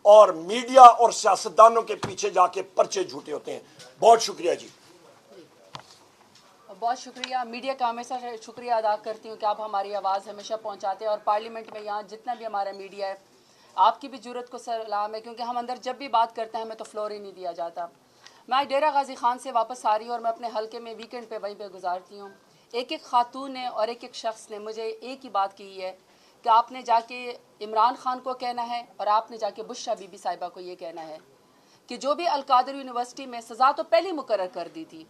اور میڈیا اور سیاستدانوں کے پیچھے جا کے پرچے جھوٹے ہوتے ہیں. بہت شکریہ جی. بہت شکریہ. میڈیا کا ہمیشہ شکریہ ادا کرتی ہوں کہ آپ ہماری آواز ہمیشہ پہنچاتے ہیں، اور پارلیمنٹ میں یہاں جتنا بھی ہمارا میڈیا ہے آپ کی بھی جرت کو سلام ہے، کیونکہ ہم اندر جب بھی بات کرتے ہیں ہمیں تو فلور ہی نہیں دیا جاتا. میں ڈیرہ غازی خان سے واپس آ رہی ہوں اور میں اپنے حلقے میں ویکنڈ پہ وہیں پہ گزارتی ہوں. ایک ایک خاتون نے اور ایک ایک شخص نے مجھے ایک ہی بات کی ہے کہ آپ نے جا کے عمران خان کو کہنا ہے اور آپ نے جا کے بشرا بی بی صاحبہ کو یہ کہنا ہے کہ جو بھی القادر یونیورسٹی میں سزا تو پہلے مقرر کر دی تھی،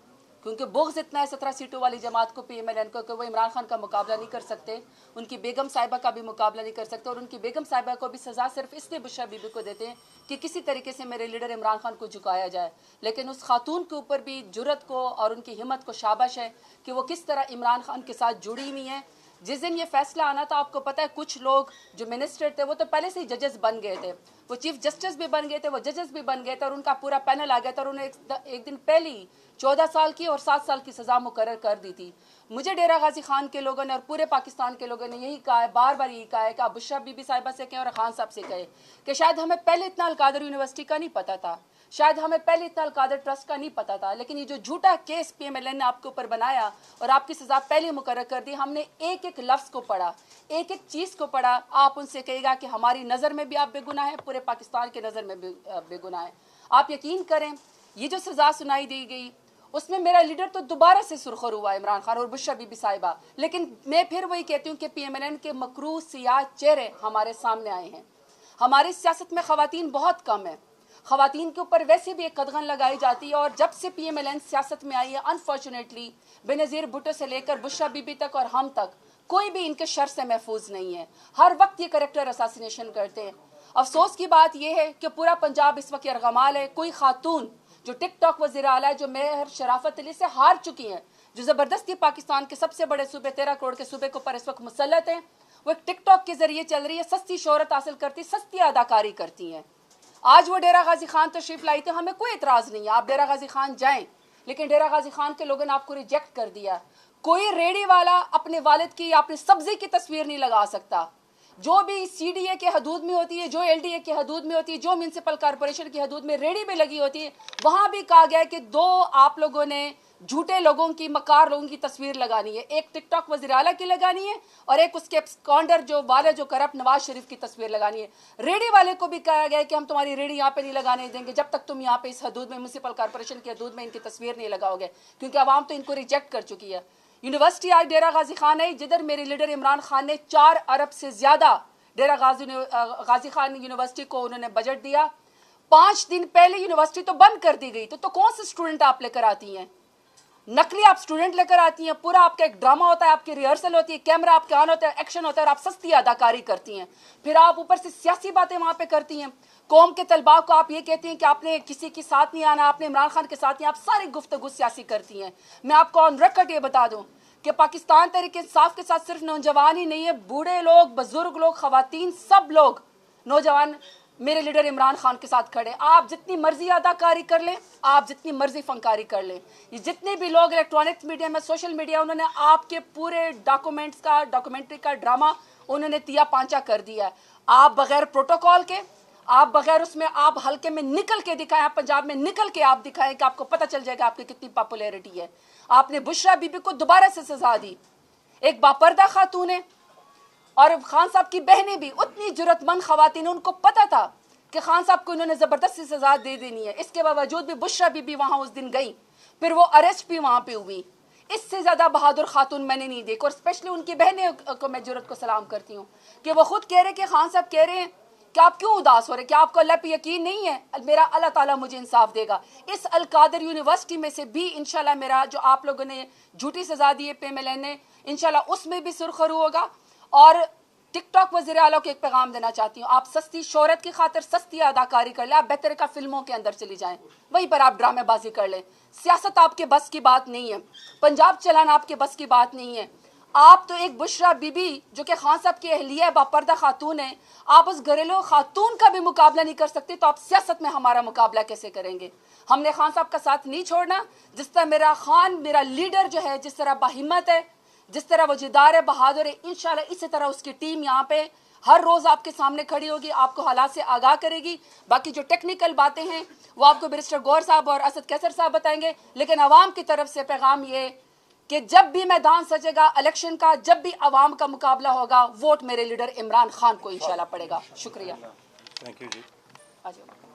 کیونکہ بغض اتنا ہے 17 سیٹوں والی جماعت کو پی ایم ایل این کو کہ وہ عمران خان کا مقابلہ نہیں کر سکتے، ان کی بیگم صاحبہ کا بھی مقابلہ نہیں کر سکتے، اور ان کی بیگم صاحبہ کو بھی سزا صرف اس لیے بشرا بی بی کو دیتے ہیں کہ کسی طریقے سے میرے لیڈر عمران خان کو جھکایا جائے. لیکن اس خاتون کے اوپر بھی جرت کو اور ان کی ہمت کو شاباش ہے کہ وہ کس طرح عمران خان کے ساتھ جڑی ہوئی ہیں. جس دن یہ فیصلہ آنا تھا آپ کو پتہ ہے کچھ لوگ جو منسٹر تھے وہ تو پہلے سے ہی ججز بن گئے تھے، وہ چیف جسٹس بھی بن گئے تھے، وہ ججز بھی بن گئے تھے، اور ان کا پورا پینل آ گیا تھا، اور انہیں ایک دن پہلے ہی 14 سال کی اور 7 سال کی سزا مقرر کر دی تھی. مجھے ڈیرہ غازی خان کے لوگوں نے اور پورے پاکستان کے لوگوں نے یہی کہا ہے، بار بار یہی کہا ہے کہ آپ بشرا بی بی صاحبہ سے کہیں اور خان صاحب سے کہیں کہ شاید ہمیں پہلے اتنا القادر یونیورسٹی کا نہیں پتا تھا، شاید ہمیں پہلے اتنا القادر ٹرسٹ کا نہیں پتا تھا، لیکن یہ جو جھوٹا case P M L N نے آپ کے اوپر بنایا اور آپ کی سزا پہلے مقرر کر دی، ہم نے ایک ایک لفظ کو پڑھا، ایک ایک چیز کو پڑھا. آپ ان سے کہے گا کہ ہماری نظر میں بھی آپ بے گناہ ہیں، پورے پاکستان کی نظر میں بھی بے گناہ ہیں. آپ یقین کریں یہ جو سزا سنائی دی گئی اس میں میرا لیڈر تو دوبارہ سے سرخر ہوا عمران خان اور بشرا بی بی صاحبہ، لیکن میں پھر وہی کہتی ہوں کہ پی ایم ایل این کے مکروہ سیاہ چہرے ہمارے سامنے آئے ہیں. ہماری سیاست میں خواتین بہت کم ہیں، خواتین کے اوپر ویسے بھی ایک قدغن لگائی جاتی ہے، اور جب سے پی ایم ایل این سیاست میں آئی ہے انفارچونیٹلی بے بھٹو سے لے کر بشرا بی بی تک اور ہم تک کوئی بھی ان کے شر سے محفوظ نہیں ہے. ہر وقت یہ کریکٹر اساسینیشن کرتے ہیں. افسوس کی بات یہ ہے کہ پورا پنجاب اس وقت یرغمال ہے. کوئی خاتون جو ٹک ٹاک وزیر اعلیٰ ہے، جو میئر شرافت علی سے ہار چکی ہیں، جو زبردستی پاکستان کے سب سے بڑے صوبے 13 کروڑ کے صوبے کے اوپر اس وقت مسلط ہیں، وہ ایک ٹک ٹاک کے ذریعے چل رہی ہے، سستی شہرت حاصل کرتی، سستی اداکاری کرتی ہیں. آج وہ ڈیرہ غازی خان تشریف لائی تھے، ہمیں کوئی اعتراض نہیں ہے، آپ ڈیرہ غازی خان جائیں، لیکن ڈیرہ غازی خان کے لوگوں نے آپ کو ریجیکٹ کر دیا. کوئی ریڑی والا اپنے والد کی یا اپنی سبزی کی تصویر نہیں لگا سکتا. جو بھی سی ڈی اے کے حدود میں ہوتی ہے، جو ایل ڈی اے کے حدود میں ہوتی ہے، جو میونسپل کارپوریشن کی حدود میں ریڑی میں لگی ہوتی ہے، وہاں بھی کہا گیا ہے کہ 2 آپ لوگوں نے جھوٹے لوگوں کی، مکار لوگوں کی تصویر لگانی ہے، ایک ٹک ٹاک وزیر اعلیٰ کی لگانی ہے اور ایک اس کے اسکانڈر جو والے جو کرپٹ نواز شریف کی تصویر لگانی ہے. ریڑی والے کو بھی کہا گیا ہے کہ ہم تمہاری ریڑی یہاں پہ نہیں لگانے دیں گے جب تک تم یہاں پہ اس حدود میں میونسپل کارپوریشن کی حدود میں ان کی تصویر نہیں لگاؤ گے، کیونکہ عوام تو ان کو ریجیکٹ کر چکی ہے. یونیورسٹی آج ڈیرہ غازی خان ہے جدھر میرے لیڈر عمران خان نے 4 ارب سے زیادہ ڈیرہ غازی خان یونیورسٹی کو انہوں نے بجٹ دیا. 5 دن پہلے یونیورسٹی تو بند کر دی گئی. تو کون سے اسٹوڈنٹ آپ لے کر آتی ہیں؟ نقلی آپ اسٹوڈنٹ لے کر آتی ہیں. پورا آپ کا ایک ڈرامہ ہوتا ہے، آپ کی ریہرسل ہوتی ہے، کیمرہ آپ کے آن ہوتا ہے، ایکشن ہوتا ہے، اور آپ سستی اداکاری کرتی ہیں. پھر آپ اوپر سے سیاسی باتیں وہاں پہ کرتی ہیں. قوم کے طلباء کو آپ یہ کہتی ہیں کہ آپ نے کسی کے ساتھ نہیں آنا، آپ نے عمران خان کے ساتھ نہیں، آپ ساری گفتگو سیاسی کرتی ہیں. میں آپ کو آن ریکارڈ یہ بتا دوں کہ پاکستان تحریک انصاف کے ساتھ صرف نوجوان ہی نہیں ہے، بوڑھے لوگ، بزرگ لوگ، خواتین، سب لوگ نوجوان میرے لیڈر عمران خان کے ساتھ کھڑے. آپ جتنی مرضی اداکاری کر لیں، آپ جتنی مرضی فنکاری کر لیں، یہ جتنے بھی لوگ الیکٹرانکس میڈیا میں، سوشل میڈیا، انہوں نے آپ کے پورے ڈاکومنٹری کا ڈرامہ انہوں نے تیا پانچا کر دیا ہے. آپ بغیر پروٹوکول کے، آپ بغیر اس میں، آپ حلقے میں نکل کے دکھائیں، آپ پنجاب میں نکل کے آپ دکھائیں کہ آپ کو پتہ چل جائے گا آپ کی کتنی پاپولیرٹی ہے. آپ نے بشرا بی بی کو دوبارہ سے سزا دی، ایک باپردہ خاتون ہے، اور خان صاحب کی بہنیں بھی اتنی جرت مند خواتین، ان کو پتہ تھا کہ خان صاحب کو انہوں نے زبردستی سزا دے دینی ہے. اس کے باوجود بھی بشرا بی بی وہاں اس دن گئی، پھر وہ اریسٹ بھی وہاں پہ ہوئی. اس سے زیادہ بہادر خاتون میں نے نہیں دیکھی. اور اسپیشلی ان کی بہنیں کو میں جرت کو سلام کرتی ہوں کہ وہ خود کہہ رہے کہ خان صاحب کہہ رہے ہیں کہ آپ کیوں اداس ہو رہے، کیا آپ کو اللہ پہ یقین نہیں ہے؟ میرا اللہ تعالیٰ مجھے انصاف دے گا. اس القادر یونیورسٹی میں سے بھی انشاءاللہ میرا جو آپ لوگوں نے جھوٹی سزا دی ہے پی ایم ایل این نے، انشاءاللہ اس میں بھی سرخرو ہوگا. اور ٹک ٹاک وزیر اعلیٰ کو ایک پیغام دینا چاہتی ہوں، آپ سستی شہرت کی خاطر سستی اداکاری کر لیں، آپ بہتر کا فلموں کے اندر چلی جائیں، وہیں پر آپ ڈرامے بازی کر لیں. سیاست آپ کے بس کی بات نہیں ہے، پنجاب چلانا آپ کے بس کی بات نہیں ہے. آپ تو ایک بشرا بی بی جو کہ خان صاحب کی اہلیہ باپردہ خاتون ہے، آپ اس گھریلو خاتون کا بھی مقابلہ نہیں کر سکتے، تو آپ سیاست میں ہمارا مقابلہ کیسے کریں گے؟ ہم نے خان صاحب کا ساتھ نہیں چھوڑنا. جس طرح میرا خان، میرا لیڈر جو ہے، جس طرح باہمت ہے، جس طرح وہ جدار ہے، بہادر ہے، انشاءاللہ اسی طرح اس کی ٹیم یہاں پہ ہر روز آپ کے سامنے کھڑی ہوگی, آپ کو حالات سے آگاہ کرے گی. باقی جو ٹیکنیکل باتیں ہیں وہ آپ کو بیرسٹر گور صاحب اور اسد کیسر صاحب بتائیں گے, لیکن عوام کی طرف سے پیغام یہ کہ جب بھی میدان سجے گا الیکشن کا, جب بھی عوام کا مقابلہ ہوگا, ووٹ میرے لیڈر عمران خان کو انشاءاللہ پڑے گا. شکریہ. تھینک یو جی.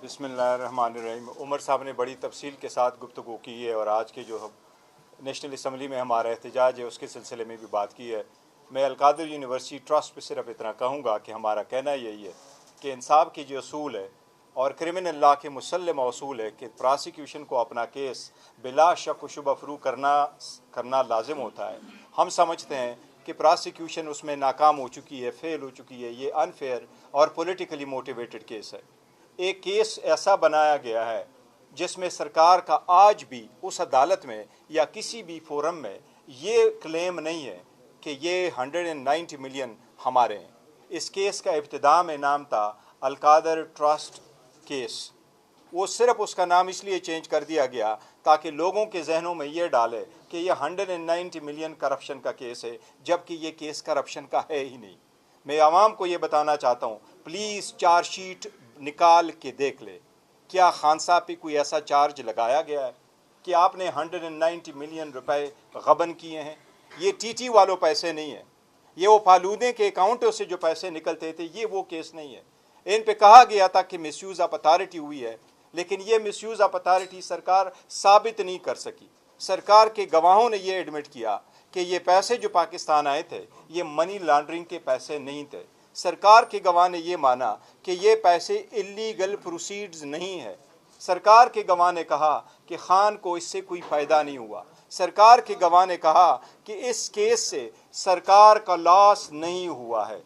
بسم اللہ الرحمن الرحیم. عمر صاحب نے بڑی تفصیل کے ساتھ گفتگو کی ہے اور آج کے جو نیشنل اسمبلی میں ہمارا احتجاج ہے اس کے سلسلے میں بھی بات کی ہے. میں القادر یونیورسٹی ٹرسٹ پہ صرف اتنا کہوں گا کہ ہمارا کہنا یہی ہے کہ انصاف کی جو اصول ہے اور کرمنل لا کے مسلم اصول ہے کہ پراسیکیوشن کو اپنا کیس بلا شک و شبہ فرو کرنا لازم ہوتا ہے. ہم سمجھتے ہیں کہ پراسیکیوشن اس میں ناکام ہو چکی ہے, فیل ہو چکی ہے. یہ انفیئر اور پولیٹیکلی موٹیویٹڈ کیس ہے. ایک کیس ایسا بنایا گیا ہے جس میں سرکار کا آج بھی اس عدالت میں یا کسی بھی فورم میں یہ کلیم نہیں ہے کہ یہ 190 ملین ہمارے ہیں. اس کیس کا ابتداء میں نام تھا القادر ٹرسٹ کیس. وہ صرف اس کا نام اس لیے چینج کر دیا گیا تاکہ لوگوں کے ذہنوں میں یہ ڈالے کہ یہ 190 ملین کرپشن کا کیس ہے, جبکہ یہ کیس کرپشن کا ہے ہی نہیں. میں عوام کو یہ بتانا چاہتا ہوں, پلیز چارج شیٹ نکال کے دیکھ لے. کیا خان صاحب پہ کوئی ایسا چارج لگایا گیا ہے کہ آپ نے 190 ملین روپے غبن کیے ہیں؟ یہ ٹی ٹی والوں پیسے نہیں ہیں, یہ وہ فالودے کے اکاؤنٹوں سے جو پیسے نکلتے تھے, یہ وہ کیس نہیں ہے. ان پہ کہا گیا تھا کہ مس یوز آف اتھارٹی ہوئی ہے, لیکن یہ مس یوز آف اتھارٹی سرکار ثابت نہیں کر سکی. سرکار کے گواہوں نے یہ ایڈمٹ کیا کہ یہ پیسے جو پاکستان آئے تھے یہ منی لانڈرنگ کے پیسے نہیں تھے. سرکار کے گواہ نے یہ مانا کہ یہ پیسے اللیگل پروسیڈز نہیں ہے. سرکار کے گواہ نے کہا کہ خان کو اس سے کوئی فائدہ نہیں ہوا. سرکار کے گواہ نے کہا کہ اس کیس سے سرکار کا لاس نہیں ہوا ہے.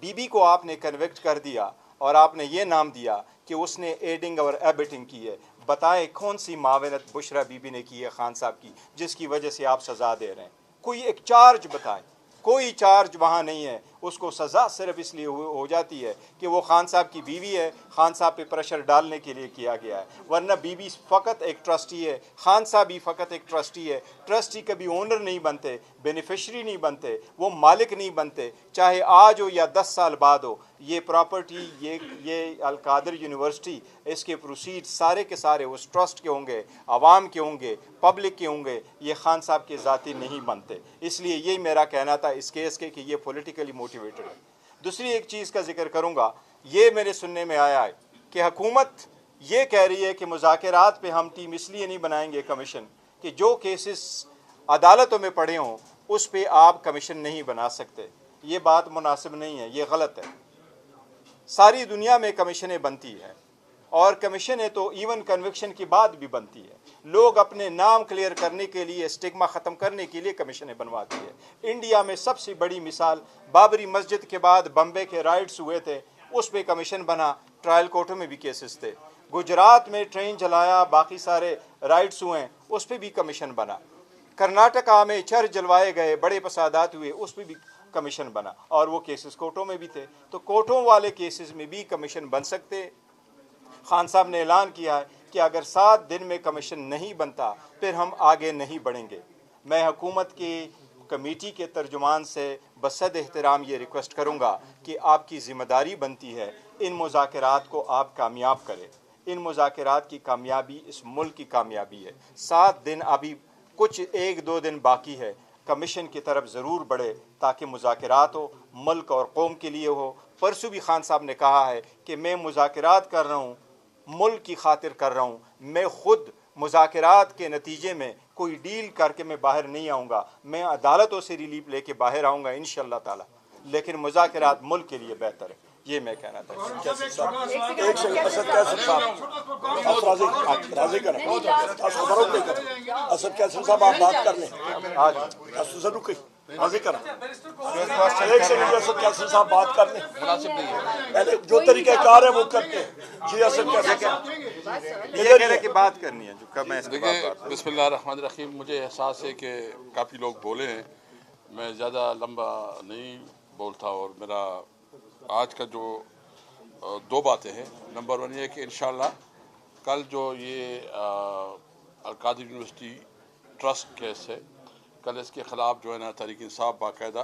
بی بی کو آپ نے کنوکٹ کر دیا اور آپ نے یہ نام دیا کہ اس نے ایڈنگ اور ایبٹنگ کی ہے. بتائیں کون سی معاونت بشرا بی بی نے کی ہے خان صاحب کی جس کی وجہ سے آپ سزا دے رہے ہیں؟ کوئی ایک چارج بتائیں. کوئی چارج وہاں نہیں ہے. اس کو سزا صرف اس لیے ہو جاتی ہے کہ وہ خان صاحب کی بیوی ہے, خان صاحب پہ پریشر ڈالنے کے لیے کیا گیا ہے, ورنہ بی بی فقط ایک ٹرسٹی ہے, خان صاحب بھی فقط ایک ٹرسٹی ہے. ٹرسٹی کبھی اونر نہیں بنتے, بینیفیشری نہیں بنتے, وہ مالک نہیں بنتے, چاہے آج ہو یا 10 سال بعد ہو. یہ پراپرٹی, یہ القادر یونیورسٹی, اس کے پروسیڈ سارے کے سارے اس ٹرسٹ کے ہوں گے, عوام کے ہوں گے, پبلک کے ہوں گے. یہ خان صاحب کے ذاتی نہیں بنتے. اس لیے یہی میرا کہنا تھا اس کیس کے کہ یہ پولیٹیکلی موٹیویٹڈ ہے. دوسری ایک چیز کا ذکر کروں گا, یہ میرے سننے میں آیا ہے کہ حکومت یہ کہہ رہی ہے کہ مذاکرات پہ ہم ٹیم اس لیے نہیں بنائیں گے کمیشن کہ جو کیسز عدالتوں میں پڑے ہوں اس پہ آپ کمیشن نہیں بنا سکتے. یہ بات مناسب نہیں ہے, یہ غلط ہے. ساری دنیا میں کمیشنیں بنتی ہیں اور کمیشنیں تو ایون کنوکشن کے بعد بھی بنتی ہے. لوگ اپنے نام کلیئر کرنے کے لیے, اسٹگما ختم کرنے کے لیے کمیشنیں بنواتی ہے. انڈیا میں سب سے بڑی مثال بابری مسجد کے بعد بمبے کے رائٹس ہوئے تھے, اس پہ کمیشن بنا, ٹرائل کورٹوں میں بھی کیسز تھے. گجرات میں ٹرین جلایا, باقی سارے رائٹس ہوئے, اس پہ بھی کمیشن بنا. کرناٹکا میں چرچ جلوائے گئے, بڑے فسادات ہوئے, اس پہ بھی کمیشن بنا اور وہ کیسز کورٹوں میں بھی تھے. تو کورٹوں والے کیسز میں بھی کمیشن بن سکتے. خان صاحب نے اعلان کیا ہے کہ اگر 7 دن میں کمیشن نہیں بنتا پھر ہم آگے نہیں بڑھیں گے. میں حکومت کی کمیٹی کے ترجمان سے بصد احترام یہ ریکویسٹ کروں گا کہ آپ کی ذمہ داری بنتی ہے ان مذاکرات کو آپ کامیاب کریں. ان مذاکرات کی کامیابی اس ملک کی کامیابی ہے. 7 دن ابھی کچھ 1-2 دن باقی ہے. کمیشن کی طرف ضرور بڑھے تاکہ مذاکرات ہو, ملک اور قوم کے لیے ہو. پرسوں بھی خان صاحب نے کہا ہے کہ میں مذاکرات کر رہا ہوں, ملک کی خاطر کر رہا ہوں. میں خود مذاکرات کے نتیجے میں کوئی ڈیل کر کے میں باہر نہیں آؤں گا, میں عدالتوں سے ریلیف لے کے باہر آؤں گا انشاءاللہ تعالی, لیکن مذاکرات ملک کے لیے بہتر ہے. یہ میں کہنا تھا. ایک سیکنڈ, اسد کیسر صاحب آپ راضی کریں, اسد کیسر صاحب آپ بات کر لیں. اسد ضرور کہیں راضی کریں. ایک سیکنڈ اسد کیسر صاحب بات کر لیں. مناسب نہیں ہے, پہلے جو طریقہ کار ہے وہ کرتے ہیں. جی اسد کیسر صاحب یہ کہہ رہے کہ بات کرنی ہے جو کم ہے. دیکھیں, بسم اللہ الرحمن الرحیم. مجھے احساس ہے کہ کافی لوگ بولے ہیں, میں زیادہ لمبا نہیں بولتا. اور میرا آج کا جو 2 باتیں ہیں. نمبر 1 یہ کہ انشاءاللہ کل جو یہ القادر یونیورسٹی ٹرسٹ کیس ہے, کل اس کے خلاف جو ہے نا تحریک انصاف باقاعدہ